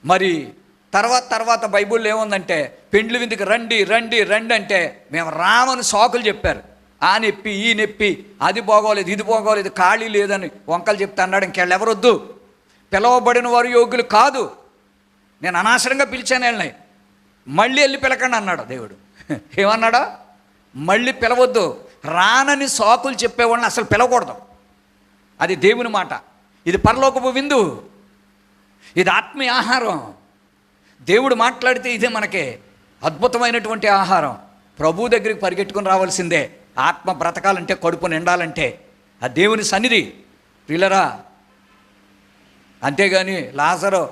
[SPEAKER 1] మరి తర్వాత బైబిల్లో ఏముందంటే పెండ్లి విందుకు రండి రండి రండి అంటే మేము రామని సాకులు చెప్పారు. ఆ నొప్పి ఈ నొప్పి, అది బాగోలేదు ఇది బాగోలేదు, ఖాళీ లేదని వంకలు చెప్తా అన్నాడు. ఇంకెళ్ళెవరొద్దు, పిలవబడిన వారు యోగ్యులు కాదు, నేను అనవసరంగా పిలిచాను వెళ్ళినాయి, మళ్ళీ వెళ్ళి పిలకండి అన్నాడు దేవుడు. ఏమన్నాడా? మళ్ళీ పిలవద్దు. రానని సాకులు చెప్పేవాళ్ళని అసలు పిలవకూడదు. అది దేవుని మాట. ఇది పరలోకపు విందు, ఇది ఆత్మీయ ఆహారం. దేవుడు మాట్లాడితే ఇదే మనకే అద్భుతమైనటువంటి ఆహారం. ప్రభు దగ్గరికి పరిగెట్టుకుని రావాల్సిందే. ఆత్మ బ్రతకాలంటే, కడుపు నిండాలంటే ఆ దేవుని సన్నిధి పిల్లరా. అంతేగాని లాజరు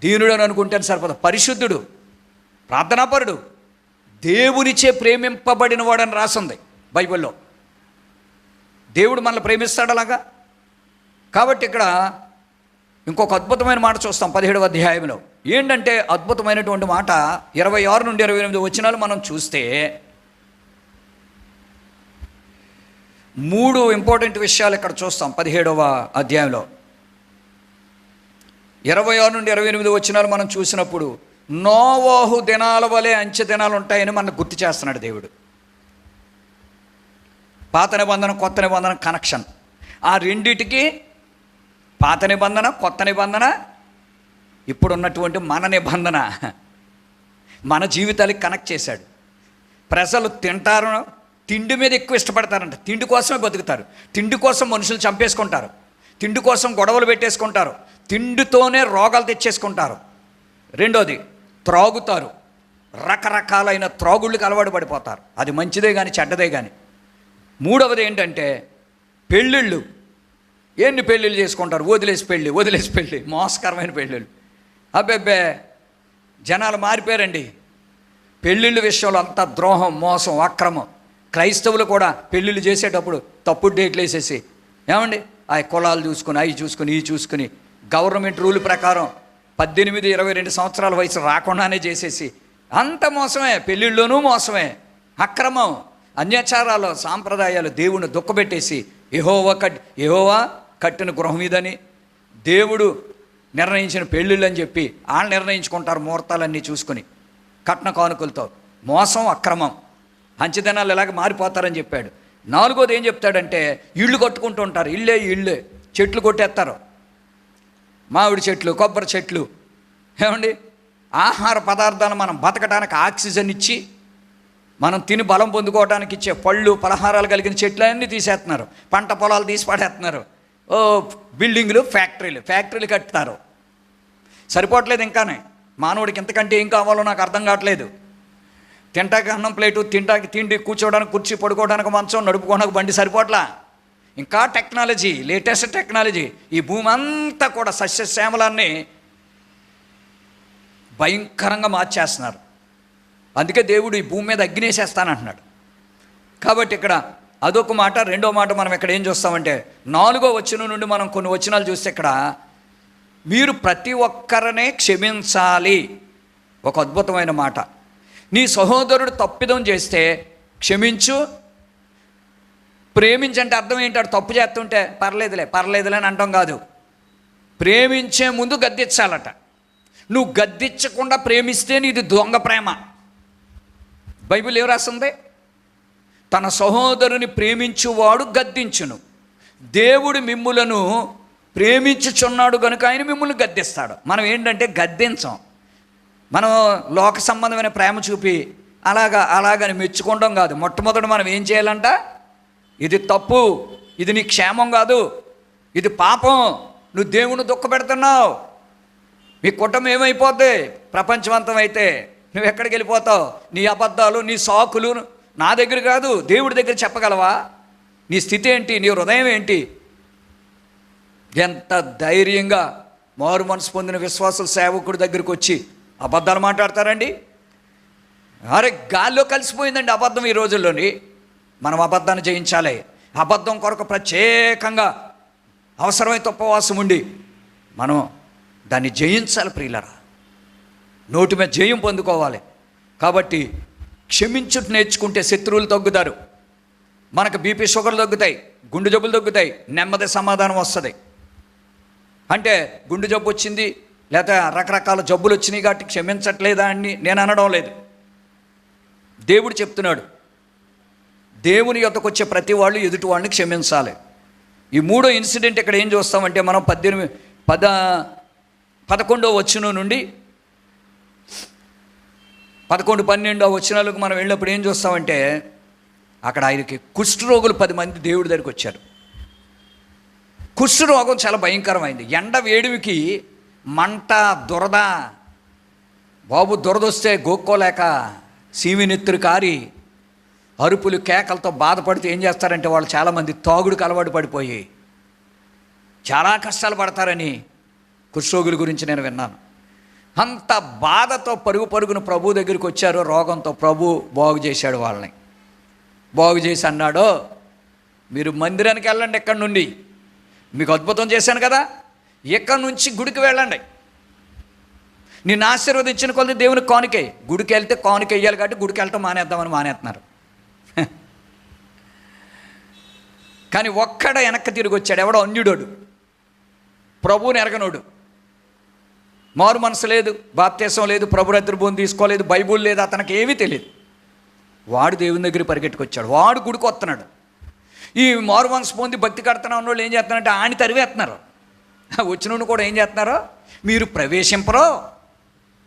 [SPEAKER 1] దీనుడు అని అనుకుంటే సరిపోదు. పరిశుద్ధుడు, ప్రార్థనాపరుడు, దేవునిచే ప్రేమింపబడిన వాడని రాసింది బైబిల్లో. దేవుడు మనల్ని ప్రేమిస్తాడు అలాగా. కాబట్టి ఇక్కడ ఇంకొక అద్భుతమైన మాట చూస్తాం 17వ అధ్యాయంలో. ఏంటంటే అద్భుతమైనటువంటి మాట 26 నుండి 28 వచనాలు మనం చూస్తే 3 ఇంపార్టెంట్ విషయాలు ఇక్కడ చూస్తాం 17వ అధ్యాయంలో. 26 నుండి 28 వచనాలు మనం చూసినప్పుడు నోవాహు దినాల వలె అంచె దినాలు ఉంటాయని మనకు గుర్తు చేస్తున్నాడు దేవుడు. పాత నిబంధన కొత్త నిబంధన కనెక్షన్. ఆ రెండిటికి పాత నిబంధన కొత్త నిబంధన, ఇప్పుడున్నటువంటి మన నిబంధన, మన జీవితాలకి కనెక్ట్ చేశాడు. ప్రజలు తింటారు, తిండి మీద ఎక్కువ ఇష్టపడతారంట. తిండి కోసమే బతుకుతారు. తిండి కోసం మనుషులు చంపేసుకుంటారు. తిండి కోసం గొడవలు పెట్టేసుకుంటారు. తిండితోనే రోగాలు తెచ్చేసుకుంటారు. రెండోది త్రాగుతారు. రకరకాలైన త్రాగుళ్ళకి అలవాటు పడిపోతారు. అది మంచిదే కానీ చెడ్డదే కానీ. మూడవది ఏంటంటే పెళ్ళిళ్ళు. ఎన్ని పెళ్ళిళ్ళు చేసుకుంటారు? వదిలేసి పెళ్ళి, మోసకరమైన పెళ్ళిళ్ళు. అబ్బెబ్బే, జనాలు మారిపోయారండి పెళ్ళిళ్ళ విషయంలో. అంతా ద్రోహం, మోసం, అక్రమం. క్రైస్తవులు కూడా పెళ్ళిళ్ళు చేసేటప్పుడు తప్పుడు డేట్లు వేసేసి, ఏమండి ఆ కులాలు చూసుకుని, అవి చూసుకుని, ఇవి చూసుకుని, గవర్నమెంట్ రూల్ ప్రకారం 18, 22 సంవత్సరాల వయసు రాకుండానే చేసేసి, అంత మోసమే. పెళ్ళిళ్ళలోనూ మోసమే, అక్రమం, అన్యాచారాలు, సాంప్రదాయాలు. దేవుని దుఃఖపెట్టేసి యెహోవా కట్టిన గృహం ఇదని, దేవుడు నిర్ణయించిన పెళ్ళిళ్ళు అని చెప్పి వాళ్ళు నిర్ణయించుకుంటారు ముహూర్తాలన్నీ చూసుకుని కట్న కానుకలతో. మోసం, అక్రమం, అంచెదినాలు ఇలాగ మారిపోతారని చెప్పాడు. నాలుగోది ఏం చెప్తాడంటే ఇళ్ళు కట్టుకుంటూ ఉంటారు. ఇళ్ళే చెట్లు కొట్టేస్తారు. మామిడి చెట్లు, కొబ్బరి చెట్లు, ఏమండి ఆహార పదార్థాలు మనం బతకడానికి ఆక్సిజన్ ఇచ్చి మనం తిని బలం పొందుకోవడానికి ఇచ్చే పళ్ళు, పలహారాలు కలిగిన చెట్లన్నీ తీసేస్తున్నారు. పంట పొలాలు తీసి పడేస్తున్నారు. బిల్డింగులు, ఫ్యాక్టరీలు కట్టుతారు. సరిపోవట్లేదు ఇంకానే. మానవుడికి ఇంతకంటే ఏం కావాలో నాకు అర్థం కావట్లేదు. తింటాకి అన్నం ప్లేటు, తిండి, కూర్చోవడానికి కుర్చీ, పడుకోవడానికి మంచం, నడుపుకోవడానికి బండి సరిపోట్లా. ఇంకా టెక్నాలజీ, లేటెస్ట్ టెక్నాలజీ. ఈ భూమి అంతా కూడా సస్యశ్యామలాన్ని భయంకరంగా మార్చేస్తున్నారు. అందుకే దేవుడు ఈ భూమి మీద అగ్నేసేస్తానంటున్నాడు. కాబట్టి ఇక్కడ అదొక మాట. రెండో మాట మనం ఇక్కడ ఏం చూస్తామంటే 4వ వచనం నుండి మనం కొన్ని వచనాలు చూస్తే ఇక్కడ మీరు ప్రతి ఒక్కరనే క్షమించాలి. ఒక అద్భుతమైన మాట. నీ సహోదరుడు తప్పిదం చేస్తే క్షమించు. ప్రేమించంటే అర్థం ఏంటాడు? తప్పు చేస్తుంటే పర్లేదులే అని అంటాం కాదు. ప్రేమించే ముందు గద్దించాలట. నువ్వు గద్దించకుండా ప్రేమిస్తే నీది దొంగ ప్రేమ. బైబిల్ ఏం రాస్తుంది? తన సహోదరుని ప్రేమించువాడు గద్దించును. దేవుడు మిమ్ములను ప్రేమించుచున్నాడు కనుక ఆయన మిమ్మల్ని గద్దిస్తాడు. మనం ఏంటంటే గద్దించం. మనం లోక సంబంధమైన ప్రేమ చూపి అలాగని మెచ్చుకోవడం కాదు. మొట్టమొదట మనం ఏం చేయాలంట? ఇది తప్పు, ఇది నీ క్షేమం కాదు, ఇది పాపం, నువ్వు దేవుని దుఃఖపెడుతున్నావు, మీ కుటుంబం ఏమైపోద్ది ప్రపంచవంతం అయితే, నువ్వు ఎక్కడికి వెళ్ళిపోతావు, నీ అబద్ధాలు నీ సాకులు నా దగ్గర కాదు దేవుడి దగ్గర చెప్పగలవా? నీ స్థితి ఏంటి, నీ హృదయం ఏంటి? ఎంత ధైర్యంగా మారు మనసు పొందిన విశ్వాసుల సేవకుడి దగ్గరికి వచ్చి అబద్ధాలు మాట్లాడతారండి. అరే గాల్లో కలిసిపోయిందండి అబద్ధం ఈ రోజుల్లోని. మనం అబద్ధాన్ని జయించాలి. అబద్ధం కొరకు ప్రత్యేకంగా అవసరమైతే ఉపవాసం ఉండి మనం దాన్ని జయించాలి ప్రియులరా. నోటి మీద జయం పొందుకోవాలి. కాబట్టి క్షమించుట నేర్చుకుంటే శత్రువులు తగ్గుతారు, మనకు బీపీ షుగర్లు తగ్గుతాయి, గుండె జబ్బులు తగ్గుతాయి, నెమ్మది సమాధానం వస్తుంది. అంటే గుండె జబ్బు వచ్చింది లేకపోతే రకరకాల జబ్బులు వచ్చినాయి కాబట్టి క్షమించట్లేదా అని నేను అనడం లేదు. దేవుడు చెప్తున్నాడు, దేవుని యొద్దకు వచ్చే ప్రతి వాళ్ళు ఎదుటి వాళ్ళని క్షమించాలి. ఈ 3వ ఇన్సిడెంట్ ఇక్కడ ఏం చూస్తామంటే మనం 11వ వచనం నుండి 11, 12వ వచనాలకు మనం వెళ్ళినప్పుడు ఏం చూస్తామంటే అక్కడ ఆయనకి కుష్ఠరోగులు 10 మంది దేవుడి దగ్గరికి వచ్చారు. కుష్ఠరోగం చాలా భయంకరమైంది. ఎండ వేడివికి మంట, దురద. బాబు దురదొస్తే గోక్కోలేక సీమినెత్తురు కారి అరుపులు కేకలతో బాధపడితే ఏం చేస్తారంటే వాళ్ళు చాలామంది తాగుడుకు అలవాటు పడిపోయి చాలా కష్టాలు పడతారని కుష్ఠరోగుల గురించి నేను విన్నాను. అంత బాధతో పరుగున ప్రభు దగ్గరికి వచ్చారు. రోగంతో ప్రభు బాగు చేశాడు వాళ్ళని. బాగు చేసి అన్నాడు, మీరు మందిరానికి వెళ్ళండి, ఎక్కడి నుండి మీకు అద్భుతం చేశాను కదా, ఎక్కడి నుంచి గుడికి వెళ్ళండి, నిన్ను ఆశీర్వదించిన కొద్ది దేవునికి కానుకే. గుడికి వెళ్తే కానుక వెయ్యాలి కాబట్టి గుడికి వెళ్ళటం మానేద్దామని మానేస్తున్నారు. కానీ ఒక్కడ వెనక్కి తిరిగి వచ్చాడు. ఎవడో అన్యుడోడు, ప్రభువుని ఎరగనోడు, మారు మనసు లేదు, బాప్తీసం లేదు, ప్రభు రద్దుభూమి తీసుకోలేదు, బైబుల్ లేదు, అతనికి ఏమీ తెలియదు. వాడు దేవుని దగ్గర పరిగెట్టుకొచ్చాడు. వాడు గుడికి వస్తున్నాడు. ఈ మారు మనసు పొంది భక్తి కడుతున్న వాళ్ళు ఏం చేస్తున్నారంటే ఆని తరివేస్తున్నారు. వచ్చిన కూడా ఏం చేస్తున్నారు? మీరు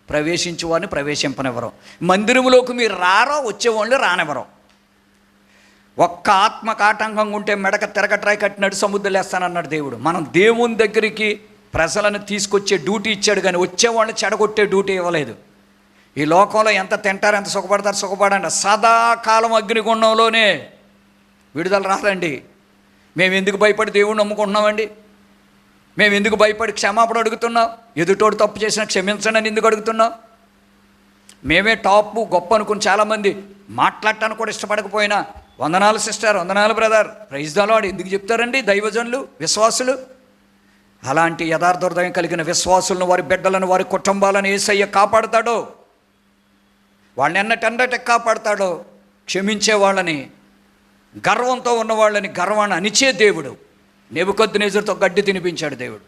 [SPEAKER 1] ప్రవేశించేవాడిని ప్రవేశింపనివ్వరు, మందిరంలోకి మీరు రారో, వచ్చేవాళ్ళు రానివ్వరు. ఒక్క ఆత్మకు ఆటంకంగా ఉంటే మెడక తిరగట్రాయి కట్టినట్టు సముద్రం వేస్తానన్నాడు దేవుడు. మనం దేవుని దగ్గరికి ప్రజలను తీసుకొచ్చే డ్యూటీ ఇచ్చాడు, కానీ వచ్చేవాళ్ళని చెడగొట్టే డ్యూటీ ఇవ్వలేదు. ఈ లోకంలో ఎంత తింటారు, ఎంత సుఖపడండి. సదాకాలం అగ్నిగుండంలోనే విడుదల రాదండి. మేము ఎందుకు భయపడి దేవుణ్ణి నమ్ముకుంటున్నామండి? మేము ఎందుకు భయపడి క్షమాపణ అడుగుతున్నాం? ఎదుటోడు తప్పు చేసినా క్షమించండి అని ఎందుకు అడుగుతున్నాం? మేమే టాప్ గొప్ప అనుకుని చాలామంది మాట్లాడటానికి కూడా ఇష్టపడకపోయినా వందనాలు సిస్టర్, వందనాలు బ్రదర్, ప్రైజ్ ద లార్డ్ ఎందుకు చెప్తారండి దైవజనులు, విశ్వాసులు? అలాంటి యథార్థ హృదయం కలిగిన విశ్వాసులను, వారి బిడ్డలను, వారి కుటుంబాలను యేసయ్య కాపాడుతాడో, వాళ్ళని ఎన్నటెన్నట కాపాడుతాడో. క్షమించే వాళ్ళని, గర్వంతో ఉన్నవాళ్ళని గర్వాన్ని అణిచే దేవుడు. నెబుకద్నెజరుతో గడ్డి తినిపించాడు దేవుడు.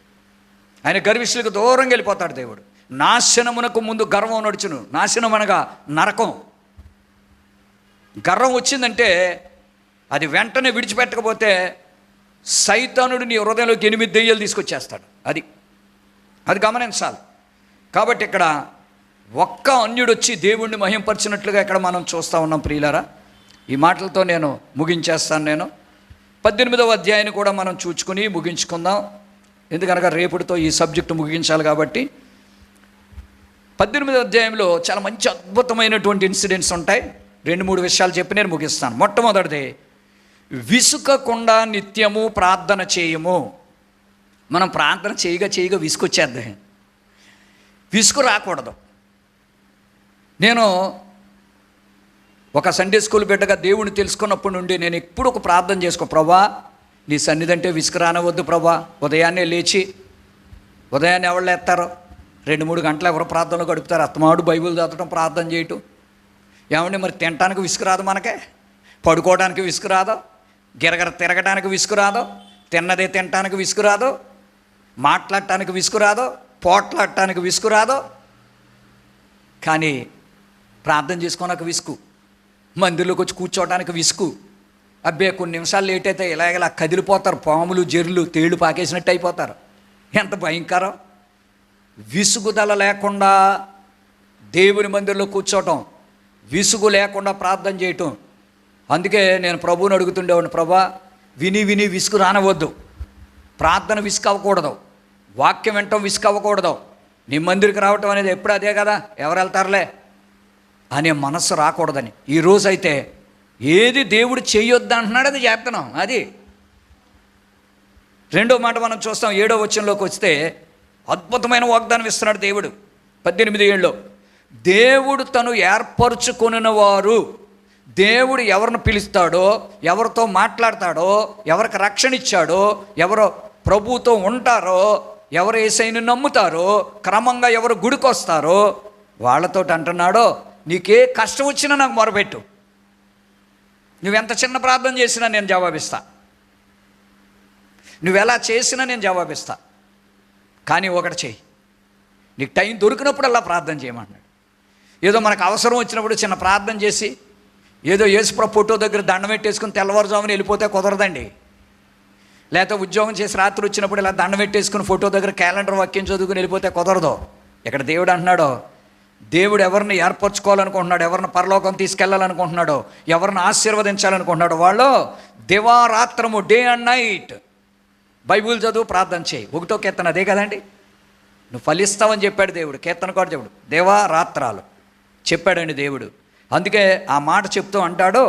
[SPEAKER 1] ఆయన గర్విష్ఠులకు దూరంగా వెళ్ళిపోతాడు దేవుడు. నాశనమునకు ముందు గర్వం నడుచును. నాశనం అనగా నరకం. గర్వం వచ్చిందంటే అది వెంటనే విడిచిపెట్టకపోతే సైతానుడు నీ హృదయంలోకి 8 దెయ్యాలు తీసుకొచ్చేస్తాడు. అది గమనించాలి. కాబట్టి ఇక్కడ ఒక్క అన్యుడు వచ్చి దేవుణ్ణి మహింపరిచినట్లుగా ఇక్కడ మనం చూస్తూ ఉన్నాం ప్రియులారా. ఈ మాటలతో నేను ముగించేస్తాను. నేను 18వ అధ్యాయాన్ని కూడా మనం చూచుకుని ముగించుకుందాం. ఎందుకనగా రేపుడితో ఈ సబ్జెక్టు ముగించాలి కాబట్టి. 18వ అధ్యాయంలో చాలా మంచి అద్భుతమైనటువంటి ఇన్సిడెంట్స్ ఉంటాయి. 2-3 విషయాలు చెప్పి నేను ముగిస్తాను. మొట్టమొదటిది, విసుకకుండా నిత్యము ప్రార్థన చేయము. మనం ప్రార్థన చేయగా విసుకొచ్చేద్దాం. విసుగు రాకూడదు. నేను ఒక సండే స్కూల్ బిడ్డగా దేవుడిని తెలుసుకున్నప్పటి నుండి నేను ఎప్పుడు ఒక ప్రార్థన చేసుకో, ప్రభా నీ సన్నిధి అంటే విసుకురానవద్దు ప్రభా. ఉదయాన్నే లేచి, ఉదయాన్నే ఎవరు లేస్తారో 2-3 గంటలు ఎవరు ప్రార్థనలో గడుపుతారు, అత్తమాడు బైబిల్ చదవటం, ప్రార్థన చేయటం. ఏమండి మరి తినటానికి విసుకురాదు, మనకే పడుకోవడానికి విసుకురాదు, గిరగర తిరగటానికి విసుకురాదు, తిన్నదే తినటానికి విసుకురాదు, మాట్లాడటానికి విసుకురాదు, పోట్లాడటానికి విసుకురాదు. కానీ ప్రార్థన చేసుకోవడానికి విసుకు, మందిలోకి వచ్చి కూర్చోవడానికి విసుకు. అబ్బే కొన్ని నిమిషాలు లేట్ అయితే ఇలా కదిలిపోతారు, పాములు జెర్లు తేళ్లు పాకేసినట్టు అయిపోతారు. ఎంత భయంకరం! విసుగుదల లేకుండా దేవుని మందిరంలో కూర్చోవటం, విసుగు లేకుండా ప్రార్థన చేయటం. అందుకే నేను ప్రభువుని అడుగుతుండేవాడిని, ప్రభా విని విని విసుగు రానవద్దు, ప్రార్థన విసుగు అవ్వకూడదు, వాక్యం వినటం విసుగు అవ్వకూడదు, నీ మందిరికి రావటం అనేది ఎప్పుడు అదే కదా, ఎవరు వెళ్తారులే అనే మనస్సు రాకూడదని. ఈరోజైతే ఏది దేవుడు చేయొద్దు అంటున్నాడు అది చేస్తున్నాం. అది రెండో మాట మనం చూస్తాం. 7వ వచనంలోకి వస్తే అద్భుతమైన వాగ్దానం ఇస్తున్నాడు దేవుడు. 18 దేవుడు తను ఏర్పరచుకొనిన వారు, దేవుడు ఎవరిని పిలుస్తాడో, ఎవరితో మాట్లాడతాడో, ఎవరికి రక్షణ ఇచ్చాడో, ఎవరో ప్రభువుతో ఉంటారో, ఎవరు యేసయ్యను నమ్ముతారో, క్రమంగా ఎవరు గుడికి వస్తారో వాళ్ళతో అంటున్నాడో, నీకే కష్టం వచ్చినా నాకు మొరపెట్టు, నువ్వెంత చిన్న ప్రార్థన చేసినా నేను జవాబిస్తా, నువ్వెలా చేసినా నేను జవాబిస్తా. కానీ ఒకటి చెయ్యి, నీకు టైం దొరికినప్పుడల్లా ప్రార్థన చేయమన్నాడు. ఏదో మనకు అవసరం వచ్చినప్పుడు చిన్న ప్రార్థన చేసి ఏదో యేసుప్రభు ఫోటో దగ్గర దండం పెట్టేసుకుని తెల్లవారుజామున వెళ్ళిపోతే కుదరదండి. లేకపోతే ఉద్యోగం చేసి రాత్రి వచ్చినప్పుడు ఇలా దండం పెట్టేసుకుని ఫోటో దగ్గర క్యాలెండర్ వాక్యం చదువుకుని వెళ్ళిపోతే కుదరదు. ఇక్కడ దేవుడు అంటున్నాడో, దేవుడు ఎవరిని ఏర్పరచుకోవాలనుకుంటున్నాడు, ఎవరిని పరలోకం తీసుకెళ్ళాలనుకుంటున్నాడో, ఎవరిని ఆశీర్వదించాలనుకుంటున్నాడో వాళ్ళు దివారాత్రము, డే అండ్ నైట్ బైబిల్ చదువు, ప్రార్థన చేయి. 1వ కీర్తన అదే కదండి, నువ్వు ఫలిస్తావని చెప్పాడు దేవుడు. కీర్తన కూడా చెప్పాడు, దేవారాత్రాలు చెప్పాడండి దేవుడు. అందుకే ఆ మాట చెప్తూ అంటాడు,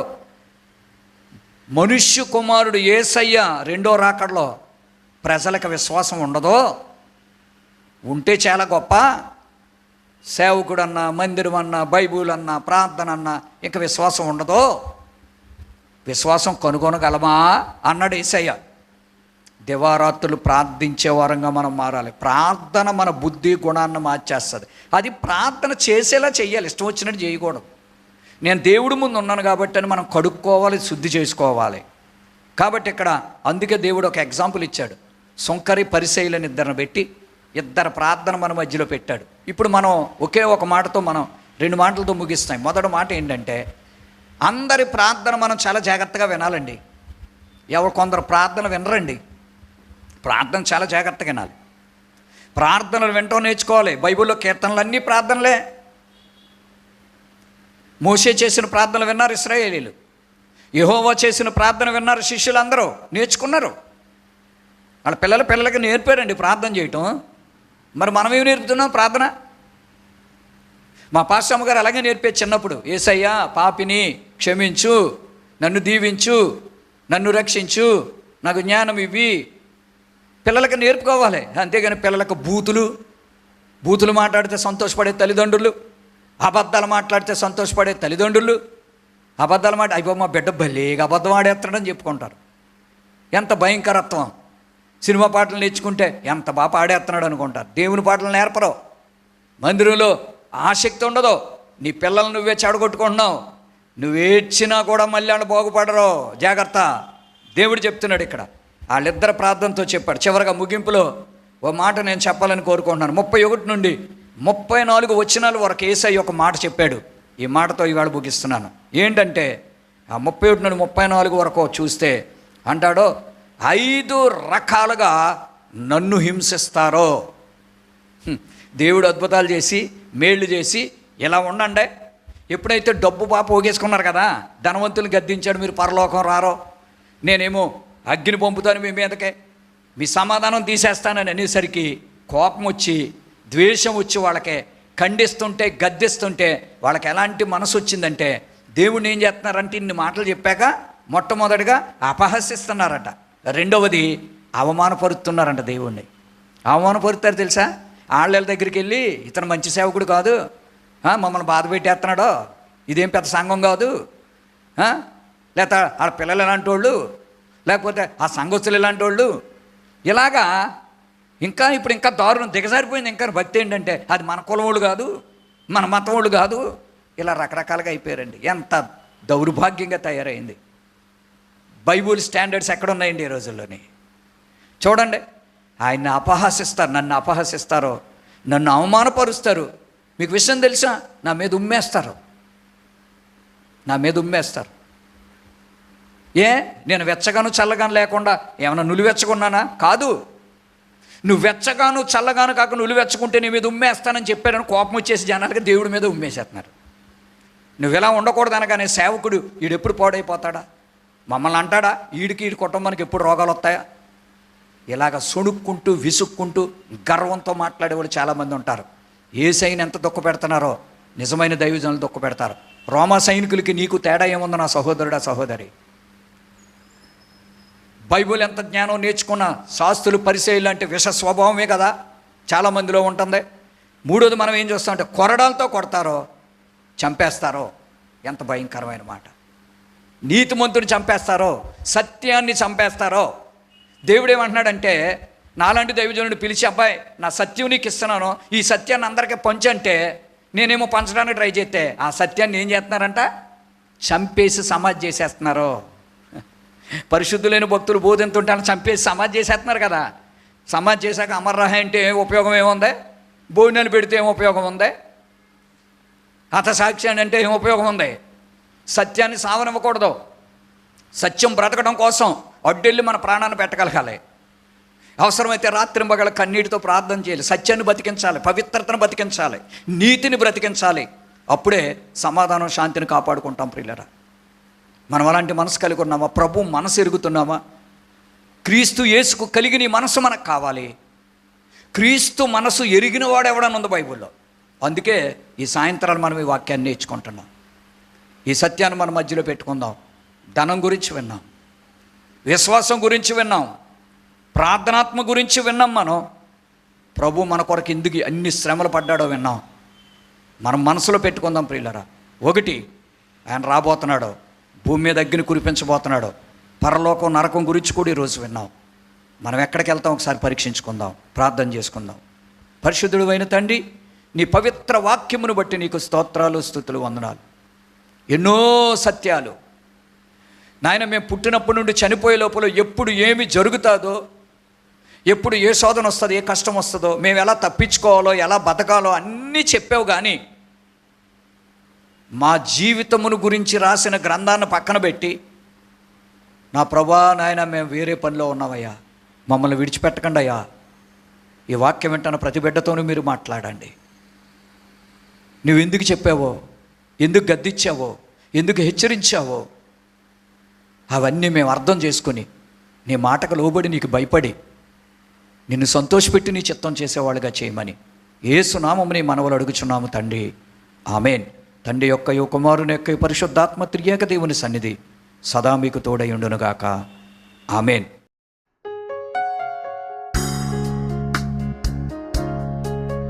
[SPEAKER 1] మనుష్య కుమారుడు యేసయ్య రెండో రాకడలో ప్రజలకు విశ్వాసం ఉండదో, ఉంటే చాలా గొప్ప, సేవకుడు అన్నా, మందిరం అన్నా, బైబుల్ అన్నా, ప్రార్థన అన్నా ఇంకా విశ్వాసం ఉండదో, విశ్వాసం కనుగొనగలమా అన్నాడు యేసయ్య. దివారాత్రులు ప్రార్థించే వారంగా మనం మారాలి. ప్రార్థన మన బుద్ధి గుణాన్ని మార్చేస్తుంది. అది ప్రార్థన చేసేలా చెయ్యాలి, ఇష్టం వచ్చినట్టు చేయకూడదు. నేను దేవుడి ముందు ఉన్నాను కాబట్టి అని మనం కడుక్కోవాలి, శుద్ధి చేసుకోవాలి. కాబట్టి ఇక్కడ అందుకే దేవుడు ఒక ఎగ్జాంపుల్ ఇచ్చాడు. సుంకరి పరిసయ్యులను ఇద్దరిని పెట్టి ఇద్దరు ప్రార్థన మన మధ్యలో పెట్టాడు. ఇప్పుడు మనం ఒకే ఒక మాటతో మనం 2 మాటలతో ముగిస్తాం. మొదటి మాట ఏంటంటే, అందరి ప్రార్థన మనం చాలా జాగ్రత్తగా వినాలండి. కొందరు ప్రార్థన వినరండి. ప్రార్థన చాలా జాగ్రత్తగా వినాలి. ప్రార్థనలు వింటూ నేర్చుకోవాలి. బైబిల్లో కీర్తనలు అన్నీ ప్రార్థనలే. మోషే చేసిన ప్రార్థనలు విన్నారు ఇశ్రాయేలీలు, యెహోవా చేసిన ప్రార్థన విన్నారు శిష్యులందరూ, నేర్చుకున్నారు. వాళ్ళ పిల్లలకి నేర్పారండి ప్రార్థన చేయటం. మరి మనమేమి నేర్పుతున్నాం ప్రార్థన? మా పాస్టమ్మ గారు అలాగే నేర్పేది చిన్నప్పుడు, యేసయ్యా పాపిని క్షమించు, నన్ను దీవించు, నన్ను రక్షించు, నాకు జ్ఞానం ఇవ్వి. పిల్లలకి నేర్పుకోవాలి. అంతేగాని పిల్లలకు బూతులు మాట్లాడితే సంతోషపడే తల్లిదండ్రులు, అబద్ధాలు మాట్లాడితే సంతోషపడే తల్లిదండ్రులు, అబద్ధాలు అయిపో మా బిడ్డ భలేగా అబద్ధం ఆడేస్తాడని చెప్పుకుంటారు. ఎంత భయంకరత్వం! సినిమా పాటలు నేర్చుకుంటే ఎంత బాగా ఆడేస్తున్నాడు అనుకుంటారు. దేవుని పాటలు నేర్పరు. మందిరంలో ఆసక్తి ఉండదు. నీ పిల్లలు నువ్వే చెడగొట్టుకుంటున్నావు. నువ్వేడ్చినా కూడా మళ్ళీ వాళ్ళు బాగుపడరు, జాగ్రత్త. దేవుడు చెప్తున్నాడు ఇక్కడ. వాళ్ళిద్దరు ప్రార్థనతో చెప్పాడు. చివరిగా ముగింపులో ఓ మాట నేను చెప్పాలని కోరుకుంటున్నాను. 31 నుండి 34 వచనాల వరకు యేసయ్య ఒక మాట చెప్పాడు. ఈ మాటతో ఇవాళ ముగిస్తున్నాను. ఏంటంటే ఆ 31 నుండి 34 వరకు చూస్తే అంటాడు, 5 రకాలుగా నన్ను హింసిస్తారో. దేవుడు అద్భుతాలు చేసి మేళ్ళు చేసి ఇలా ఉండండి. ఎప్పుడైతే డబ్బు పోగేసుకున్నారు కదా, ధనవంతులు గద్దించాడు, మీరు పరలోకం రారో, నేనేమో అగ్ని పంపుతాను మీ మీదకే, మీ సమాధానం తీసేస్తానని అనేసరికి కోపం వచ్చి, ద్వేషం వచ్చి వాళ్ళకే ఖండిస్తుంటే, గద్దిస్తుంటే వాళ్ళకి ఎలాంటి మనసు వచ్చిందంటే, దేవుడిని ఏం చేస్తున్నారంటే ఇన్ని మాటలు చెప్పాక మొట్టమొదటిగా అపహసిస్తున్నారట. రెండవది అవమానపరుస్తున్నారంట. దేవుణ్ణి అవమానపరుస్తారు తెలుసా? వాళ్ళ దగ్గరికి వెళ్ళి, ఇతను మంచి సేవకుడు కాదు, మమ్మల్ని బాధ పెట్టేస్తున్నాడో, ఇదేం పెద్ద సంఘం కాదు, లేకపోతే ఆ పిల్లలు ఇలాంటి వాళ్ళు, లేకపోతే ఆ సంఘస్థులు ఇలాంటి వాళ్ళు, ఇలాగా ఇప్పుడు ఇంకా దారుణం దిగజారిపోయింది. ఇంకా భక్తి ఏంటంటే అది మన కులం వాళ్ళు కాదు, మన మతం వాళ్ళు కాదు, ఇలా రకరకాలుగా అయిపోయారండి. ఎంత దౌర్భాగ్యంగా తయారైంది. బైబుల్ స్టాండర్డ్స్ ఎక్కడున్నాయండి ఈ రోజుల్లోని? చూడండి, ఆయన్ని అపహాసిస్తారు, నన్ను అపహసిస్తారో, నన్ను అవమానపరుస్తారు. మీకు విషయం తెలుసా? నా మీద ఉమ్మేస్తారు. నేను వెచ్చగాను చల్లగాను లేకుండా ఏమైనా నులివెచ్చకున్నానా? కాదు. నువ్వు వెచ్చగాను చల్లగాను కాక నులివెచ్చకుంటే నీ మీద ఉమ్మేస్తానని చెప్పారని కోపం వచ్చేసి జనాలకి దేవుడి మీద ఉమ్మేసేస్తున్నారు. నువ్వు ఇలా ఉండకూడదు అనగానే సేవకుడు వీడెప్పుడు పాడైపోతాడా? మమ్మల్ని అంటాడా? వీడి కుటుంబానికి ఎప్పుడు రోగాలు వస్తాయా? ఇలాగ సొణుక్కుంటూ విసుక్కుంటూ గర్వంతో మాట్లాడేవాళ్ళు చాలామంది ఉంటారు. యేసయ్యని ఎంత దుఃఖ పెడుతున్నారో నిజమైన దైవజనులు దుఃఖ పెడతారు. రోమా సైనికులకి నీకు తేడా ఏముందో నా సహోదరుడా, సహోదరి? బైబుల్ ఎంత జ్ఞానం నేర్చుకున్న శాస్త్రులు పరిచయాలు అంటే విష స్వభావమే కదా చాలామందిలో ఉంటుంది. మూడోది మనం ఏం చూస్తామంటే కొరడాలతో కొడతారో, చంపేస్తారో. ఎంత భయంకరమైన మాట! నీతిమంతుని చంపేస్తారో, సత్యాన్ని చంపేస్తారో. దేవుడు ఏమంటున్నాడంటే, నాలాంటి దైవజనుడిని పిలిచి, అబ్బాయి నా సత్యం నీకు ఇస్తున్నాను, ఈ సత్యాన్ని అందరికీ పంచంటే నేనేమో పంచడానికి ట్రై చేస్తే ఆ సత్యాన్ని ఏం చేస్తున్నారంట? చంపేసి సమాధి చేసేస్తున్నారు. పరిశుద్ధులైన భక్తులు బోధింతుంటే చంపేసి సమాధి చేసేస్తున్నారు కదా. సమాధి చేశాక అమర్రాహ అంటే ఉపయోగం ఏముంది? భోజనాలు పెడితే ఏం ఉపయోగం ఉంది? హతసాక్షి అంటే ఏం ఉపయోగం ఉంది? సత్యాన్ని సావనివ్వకూడదు. సత్యం బ్రతకడం కోసం అడ్డెళ్ళి మన ప్రాణాన్ని పెట్టగలగాలి. అవసరమైతే రాత్రింబగల కన్నీటితో ప్రార్థన చేయాలి. సత్యాన్ని బతికించాలి, పవిత్రతను బతికించాలి, నీతిని బ్రతికించాలి. అప్పుడే సమాధానం, శాంతిని కాపాడుకుంటాం. ప్రియులరా, మనం అలాంటి మనసు కలిగి ఉన్నామా? ప్రభు మనసు ఎరుగుతున్నామా? క్రీస్తు యేసుకు కలిగిన మనసు మనకు కావాలి. క్రీస్తు మనసు ఎరిగిన వాడు ఎవడని ఉంది బైబిల్లో. అందుకే ఈ సాయంత్రాలు మనం ఈ వాక్యాన్ని నేర్చుకుంటున్నాం. ఈ సత్యాన్ని మన మధ్యలో పెట్టుకుందాం. ధనం గురించి విన్నాం, విశ్వాసం గురించి విన్నాం, ప్రార్థనాత్మ గురించి విన్నాం. మనం ప్రభు మన కొరకు ఎందుకు అన్ని శ్రమలు పడ్డాడో విన్నాం. మనం మనసులో పెట్టుకుందాం ప్రియులరా. ఒకటి, ఆయన రాబోతున్నాడు, భూమి మీద అగ్ని కురిపించబోతున్నాడు. పరలోకం నరకం గురించి కూడా ఈరోజు విన్నాం. మనం ఎక్కడికి వెళ్తాం ఒకసారి పరీక్షించుకుందాం, ప్రార్థన చేసుకుందాం. పరిశుద్ధుడు అయిన తండ్రి, నీ పవిత్ర వాక్యమును బట్టి నీకు స్తోత్రాలు, స్తుతులు, వందనాలు. ఎన్నో సత్యాలు నాయన, మేము పుట్టినప్పటి నుండి చనిపోయే లోపల ఎప్పుడు ఏమి జరుగుతుందో, ఎప్పుడు ఏ శోధన వస్తుందో, ఏ కష్టం వస్తుందో, మేము ఎలా తప్పించుకోవాలో, ఎలా బతకాలో అన్నీ చెప్పావు. కానీ మా జీవితమును గురించి రాసిన గ్రంథాన్ని పక్కన పెట్టి, నా ప్రభా నాయన మేము వేరే పనిలో ఉన్నామయ్యా, మమ్మల్ని విడిచిపెట్టకండి అయ్యా. ఈ వాక్యం వెంటనే ప్రతి బిడ్డతోనూ మీరు మాట్లాడండి. నువ్వు ఎందుకు చెప్పావో, ఎందుకు గద్దించావో, ఎందుకు హెచ్చరించావో అవన్నీ మేము అర్థం చేసుకొని నీ మాటకు లోబడి నీకు భయపడి నిన్ను సంతోషపెట్టి నీ చిత్తం చేసేవాళ్ళుగా చేయమని యేసు నామమున మనవులు అడుగుచున్నాము తండ్రి. ఆమేన్. తండ్రి యొక్క కుమారుని యొక్క పరిశుద్ధాత్మ త్రియేక దేవుని సన్నిధి సదా మీకు తోడై ఉండునుగాక. ఆమేన్.